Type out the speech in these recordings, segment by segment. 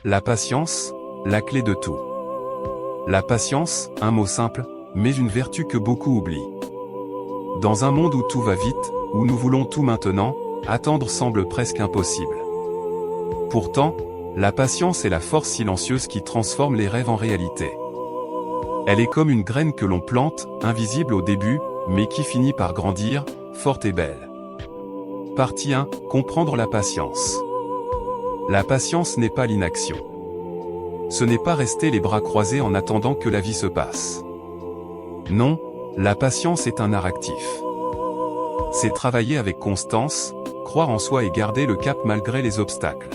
La patience, la clé de tout. La patience, un mot simple, mais une vertu que beaucoup oublient. Dans un monde où tout va vite, où nous voulons tout maintenant, attendre semble presque impossible. Pourtant, la patience est la force silencieuse qui transforme les rêves en réalité. Elle est comme une graine que l'on plante, invisible au début, mais qui finit par grandir, forte et belle. Partie 1. Comprendre la patience. La patience n'est pas l'inaction. Ce n'est pas rester les bras croisés en attendant que la vie se passe. Non, la patience est un art actif. C'est travailler avec constance, croire en soi et garder le cap malgré les obstacles.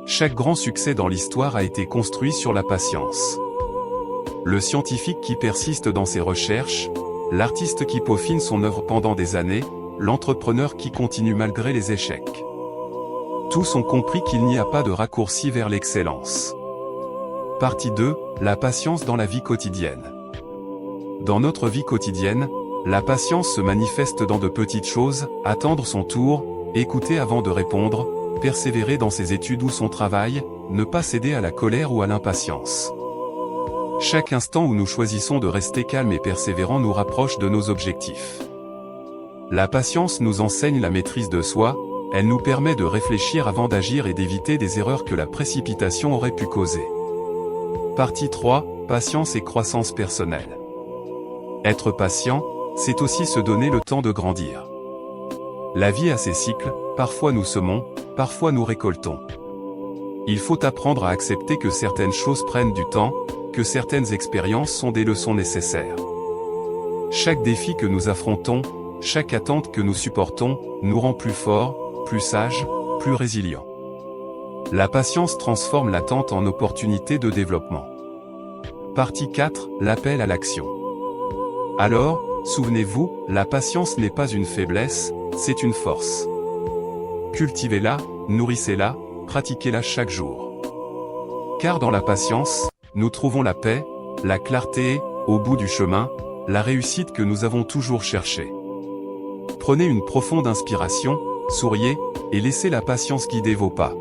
Chaque grand succès dans l'histoire a été construit sur la patience. Le scientifique qui persiste dans ses recherches, l'artiste qui peaufine son œuvre pendant des années, l'entrepreneur qui continue malgré les échecs. Tous ont compris qu'il n'y a pas de raccourci vers l'excellence. Partie 2. La patience dans la vie quotidienne. Dans notre vie quotidienne, la patience se manifeste dans de petites choses, attendre son tour, écouter avant de répondre, persévérer dans ses études ou son travail, ne pas céder à la colère ou à l'impatience. Chaque instant où nous choisissons de rester calmes et persévérants nous rapproche de nos objectifs. La patience nous enseigne la maîtrise de soi, elle nous permet de réfléchir avant d'agir et d'éviter des erreurs que la précipitation aurait pu causer. Partie 3. Patience et croissance personnelle. Être patient, c'est aussi se donner le temps de grandir. La vie a ses cycles, parfois nous semons, parfois nous récoltons. Il faut apprendre à accepter que certaines choses prennent du temps, que certaines expériences sont des leçons nécessaires. Chaque défi que nous affrontons, chaque attente que nous supportons, nous rend plus forts, plus sages, plus résilients. La patience transforme l'attente en opportunité de développement. Partie 4. L'appel à l'action. Alors, souvenez-vous, la patience n'est pas une faiblesse, c'est une force. Cultivez-la, nourrissez-la, pratiquez-la chaque jour. Car dans la patience, nous trouvons la paix, la clarté et, au bout du chemin, la réussite que nous avons toujours cherchée. Prenez une profonde inspiration, souriez, et laissez la patience guider vos pas.